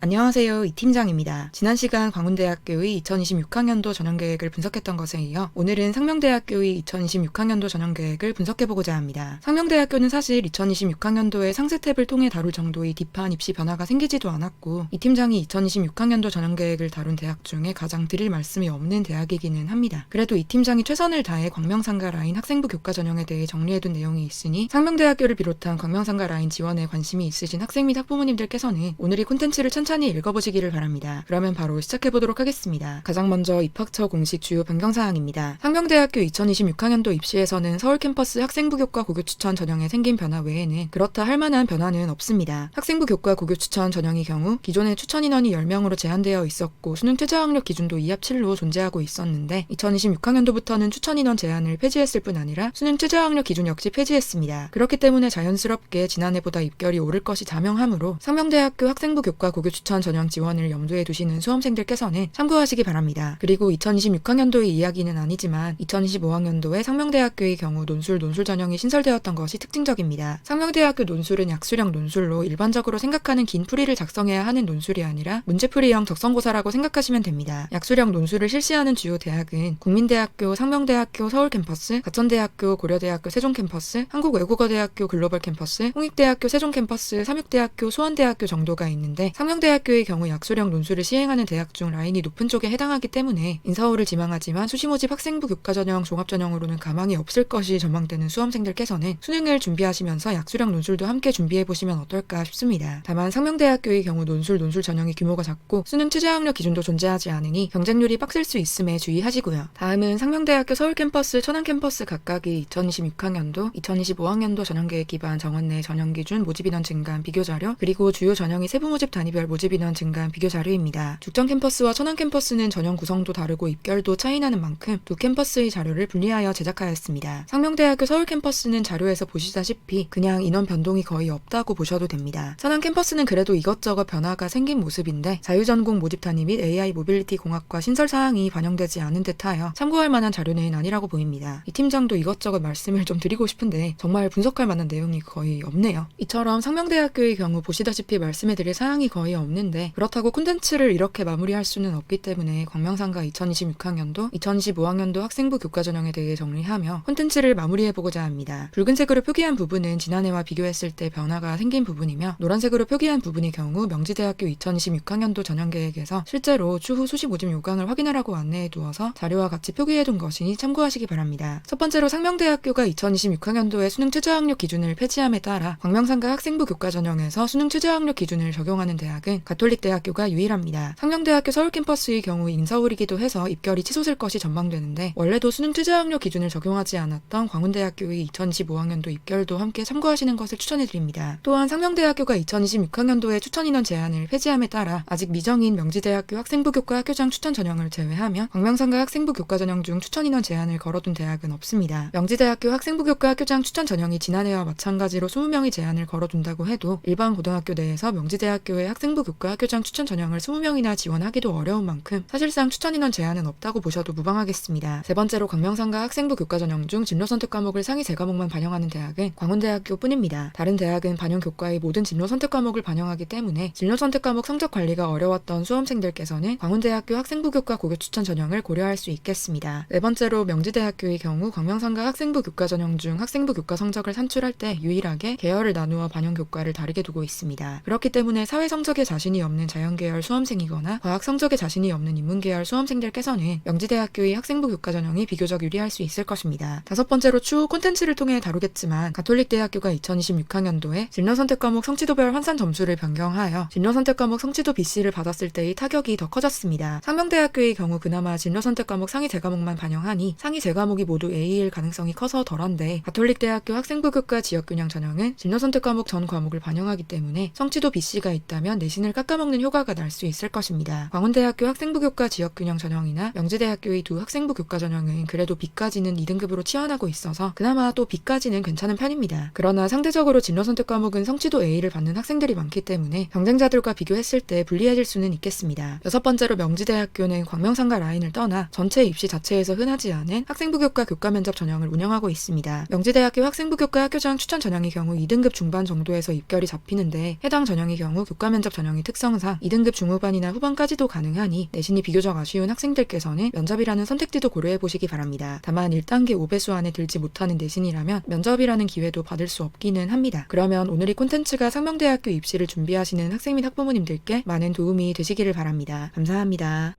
안녕하세요. 이 팀장입니다. 지난 시간 광운대학교의 2026학년도 전형계획을 분석했던 것에 이어 오늘은 상명대학교의 2026학년도 전형계획을 분석해보고자 합니다. 상명대학교는 사실 2026학년도에 상세 탭을 통해 다룰 정도의 딥한 입시 변화가 생기지도 않았고 이 팀장이 2026학년도 전형계획을 다룬 대학 중에 가장 드릴 말씀이 없는 대학이기는 합니다. 그래도 이 팀장이 최선을 다해 광명상가 라인 학생부 교과 전형에 대해 정리해둔 내용이 있으니 상명대학교를 비롯한 광명상가 라인 지원에 관심이 있으신 학생 및 학부모님들께서는 오늘 이 콘텐츠를 천천히 읽어보시기를 바랍니다. 그러면 바로 시작해보도록 하겠습니다. 가장 먼저 입학처 공식 주요 변경사항입니다. 상명대학교 2026학년도 입시에서는 서울 캠퍼스 학생부 교과 고교 추천 전형에 생긴 변화 외에는 그렇다 할 만한 변화는 없습니다. 학생부 교과 고교 추천 전형의 경우 기존에 추천 인원이 10명으로 제한되어 있었고 수능 최저학력 기준도 2합 7로 존재하고 있었는데 2026학년도부터는 추천 인원 제한을 폐지했을 뿐 아니라 수능 최저학력 기준 역시 폐지했습니다. 그렇기 때문에 자연스럽게 지난해보다 입결이 오를 것이 자명하므로 상명대학교 학생부 교과 고교 추천 전형 지원을 염두에 두시는 수험생들께서는 참고하시기 바랍니다. 그리고 2026학년도의 이야기는 아니지만 2025학년도에 상명대학교의 경우 논술 전형이 신설되었던 것이 특징적입니다. 상명대학교 논술은 약수령 논술로 일반적으로 생각하는 긴 풀이를 작성해야 하는 논술이 아니라 문제풀이형 적성고사라고 생각하시면 됩니다. 약수령 논술을 실시하는 주요 대학은 국민대학교, 상명대학교 서울캠퍼스, 가천대학교, 고려대학교 세종캠퍼스, 한국외국어대학교 글로벌캠퍼스, 홍익대학교 세종캠퍼스, 삼육대학교, 수원대학교 정도가 있는데 상명대학교의 경우 약수령 논술을 시행하는 대학 중 라인이 높은 쪽에 해당하기 때문에 인서울을 지망하지만 수시모집 학생부 교과전형 종합전형으로는 가망이 없을 것이 전망되는 수험생들께서는 수능을 준비하시면서 약수령 논술도 함께 준비해보시면 어떨까 싶습니다. 다만 상명대학교의 경우 논술 전형의 규모가 작고 수능 최저학력 기준도 존재하지 않으니 경쟁률이 빡셀 수 있음에 주의하시고요. 다음은 상명대학교 서울캠퍼스, 천안캠퍼스 각각의 2026학년도, 2025학년도 전형계획 기반 정원 내 전형기준 모집인원 증가한 비교자료 그리고 주요 전형의 세부모집 단위별 모집인원 증가한 비교 자료입니다. 죽전 캠퍼스와 천안 캠퍼스는 전형 구성도 다르고 입결도 차이나는 만큼 두 캠퍼스의 자료를 분리하여 제작하였습니다. 상명대학교 서울 캠퍼스는 자료에서 보시다시피 그냥 인원 변동이 거의 없다고 보셔도 됩니다. 천안 캠퍼스는 그래도 이것저것 변화가 생긴 모습인데 자유전공 모집 단위 및 AI 모빌리티 공학과 신설 사항이 반영되지 않은 듯하여 참고할 만한 자료는 아니라고 보입니다. 이 팀장도 이것저것 말씀을 좀 드리고 싶은데 정말 분석할 만한 내용이 거의 없네요. 이처럼 상명대학교의 경우 보시다시피 말씀해드릴 사항이 거의 없는데 그렇다고 콘텐츠를 이렇게 마무리할 수는 없기 때문에 광명상가 2026학년도, 2025학년도 학생부 교과전형에 대해 정리하며 콘텐츠를 마무리해보고자 합니다. 붉은색으로 표기한 부분은 지난해와 비교했을 때 변화가 생긴 부분이며 노란색으로 표기한 부분의 경우 명지대학교 2026학년도 전형계획에서 실제로 추후 수시 모집 요강을 확인하라고 안내해두어서 자료와 같이 표기해둔 것이니 참고하시기 바랍니다. 첫 번째로 상명대학교가 2026학년도에 수능 최저학력 기준을 폐지함에 따라 광명상가 학생부 교과전형에서 수능 최저학력 기준을 적용하는 대학은 가톨릭대학교가 유일합니다. 상명대학교 서울캠퍼스의 경우 인서울이기도 해서 입결이 취소될 것이 전망되는데 원래도 수능 최저학력 기준을 적용하지 않았던 광운대학교의 2025학년도 입결도 함께 참고하시는 것을 추천해드립니다. 또한 상명대학교가 2026학년도에 추천인원 제한을 폐지함에 따라 아직 미정인 명지대학교 학생부 교과 학교장 추천 전형을 제외하면 광명상가 학생부 교과 전형 중 추천인원 제한을 걸어둔 대학은 없습니다. 명지대학교 학생부 교과 학교장 추천 전형이 지난해와 마찬가지로 20명의 제한을 걸어둔다고 해도 일반 고등학교 내에서 명지대학교의 학생부 교과 학교장 추천 전형을 20명이나 지원하기도 어려운 만큼 사실상 추천 인원 제한은 없다고 보셔도 무방하겠습니다. 세 번째로 광명상가 학생부 교과 전형 중 진로 선택 과목을 상위 3과목만 반영하는 대학은 광운대학교 뿐입니다. 다른 대학은 반영 교과의 모든 진로 선택 과목을 반영하기 때문에 진로 선택 과목 성적 관리가 어려웠던 수험생들께서는 광운대학교 학생부 교과 고교 추천 전형을 고려할 수 있겠습니다. 네 번째로 명지대학교의 경우 광명상가 학생부 교과 전형 중 학생부 교과 성적을 산출할 때 유일하게 계열을 나누어 반영 교과를 다르게 두고 있습니다. 그렇기 때문에 사회 성적에 자신이 없는 자연계열 수험생이거나 과학 성적에 자신이 없는 인문계열 수험생들께서는 명지대학교의 학생부 교과 전형이 비교적 유리할 수 있을 것입니다. 다섯 번째로 추후 콘텐츠를 통해 다루겠지만 가톨릭대학교가 2026학년도에 진로선택 과목 성취도별 환산 점수를 변경하여 진로선택 과목 성취도 BC를 받았을 때의 타격이 더 커졌습니다. 상명대학교의 경우 그나마 진로선택 과목 상위 3과목만 반영하니 상위 3과목이 모두 A일 가능성이 커서 덜한데 가톨릭대학교 학생부 교과 지역균형 전형은 진로선택 과목 전 과목을 반영하기 때문에 성취도 BC가 있다면 내신을 깎아먹는 효과가 날 수 있을 것입니다. 광운대학교 학생부 교과 지역균형 전형이나 명지대학교의 두 학생부 교과 전형은 그래도 B까지는 2등급으로 치환하고 있어서 그나마 또 B까지는 괜찮은 편입니다. 그러나 상대적으로 진로선택 과목은 성취도 A를 받는 학생들이 많기 때문에 경쟁자들과 비교했을 때 불리해질 수는 있겠습니다. 여섯 번째로 명지대학교는 광명상가 라인을 떠나 전체 입시 자체에서 흔하지 않은 학생부 교과 교과 면접 전형을 운영하고 있습니다. 명지대학교 학생부 교과 학교장 추천 전형의 경우 2등급 중반 정도에서 입결이 잡히는데 해당 전형의 경우 교과 면접 전형이 전형의 특성상 2등급 중후반이나 후반까지도 가능하니 내신이 비교적 아쉬운 학생들께서는 면접이라는 선택지도 고려해보시기 바랍니다. 다만 1단계 5배수 안에 들지 못하는 내신이라면 면접이라는 기회도 받을 수 없기는 합니다. 그러면 오늘 이 콘텐츠가 상명대학교 입시를 준비하시는 학생 및 학부모님들께 많은 도움이 되시기를 바랍니다. 감사합니다.